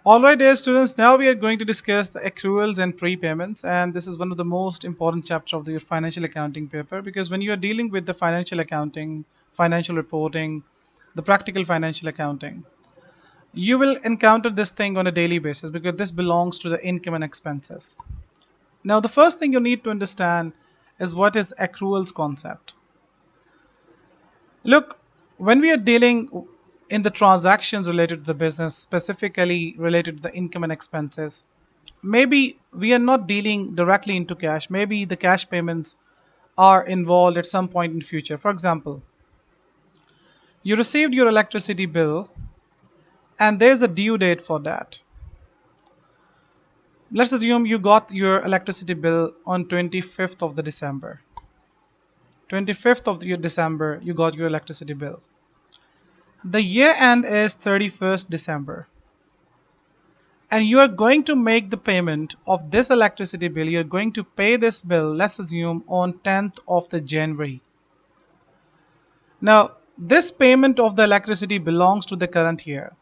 Alright dear students, now we are going to discuss the accruals and prepayments, and this is one of the most important chapter of your financial accounting paper, because when you are dealing with the financial accounting, financial reporting, the practical financial accounting, you will encounter this thing on a daily basis because this belongs to the income and expenses. Now the first thing you need to understand is what is accruals concept. Look, when we are dealing in the transactions related to the business, specifically related to the income and expenses, maybe we are not dealing directly into cash. Maybe the cash payments are involved at some point in future. For example, you received your electricity bill and there's a due date for that. Let's assume you got your electricity bill on 25th of the December. 25th of your December, you got your electricity bill. The year end is 31st December. And you are going to make the payment of this electricity bill. You're going to pay this bill, let's assume, on 10th of the January. Now, this payment of the electricity belongs to the current year.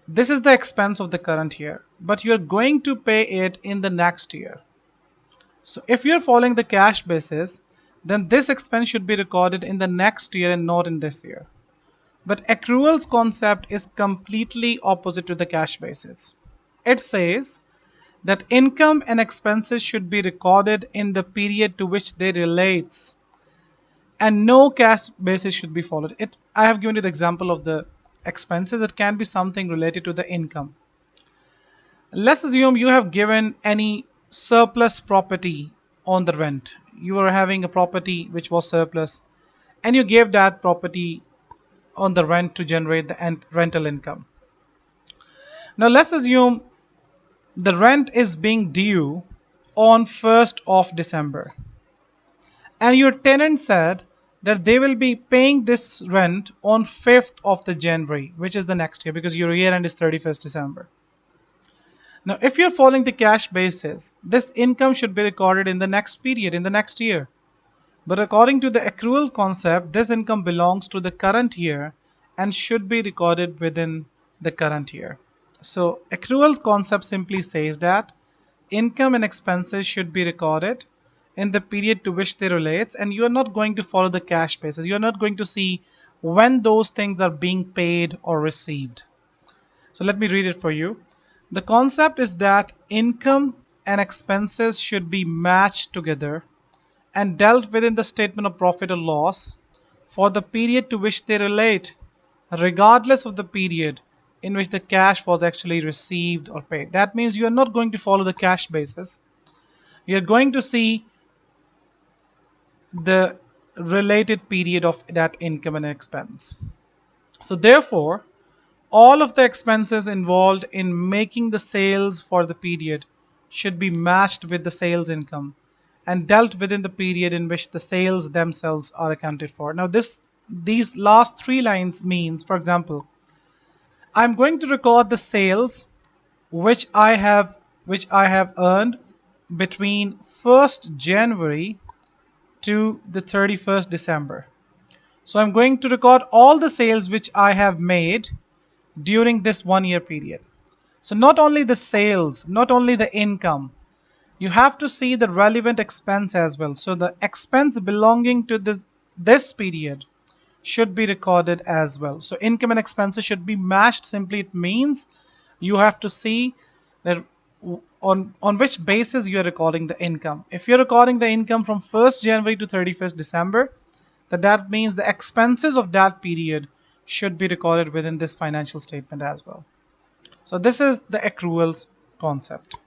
This is the expense of the current year, but you're going to pay it in the next year. So if you're following the cash basis, then this expense should be recorded in the next year and not in this year. But accruals concept is completely opposite to the cash basis. It says that income and expenses should be recorded in the period to which they relates, and no cash basis should be followed. I have given you the example of the expenses. It can be something related to the income. Let's assume you have given any surplus property on the rent. You are having a property which was surplus, and you gave that property on the rent to generate the rental income. Now let's assume the rent is being due on 1st of December, and your tenant said that they will be paying this rent on 5th of the January, which is the next year, because your year end is 31st December. Now if you're following the cash basis, this income should be recorded in the next period, in the next year. But according to the accrual concept, this income belongs to the current year and should be recorded within the current year. So accrual concept simply says that income and expenses should be recorded in the period to which they relate, and you are not going to follow the cash basis. You are not going to see when those things are being paid or received. So let me read it for you. The concept is that income and expenses should be matched together and dealt with in the statement of profit or loss for the period to which they relate, regardless of the period in which the cash was actually received or paid. That means you are not going to follow the cash basis. You are going to see the related period of that income and expense. So therefore, all of the expenses involved in making the sales for the period should be matched with the sales income and dealt within the period in which the sales themselves are accounted for. Now these last three lines means, for example, I'm going to record the sales which I have earned between 1st January to the 31st December. So I'm going to record all the sales which I have made during this 1 year period. So not only the sales, not only the income, you have to see the relevant expense as well. So the expense belonging to this period should be recorded as well. So income and expenses should be matched. Simply it means you have to see that on which basis you are recording the income. If you're recording the income from 1st January to 31st December, that means the expenses of that period should be recorded within this financial statement as well. So this is the accruals concept.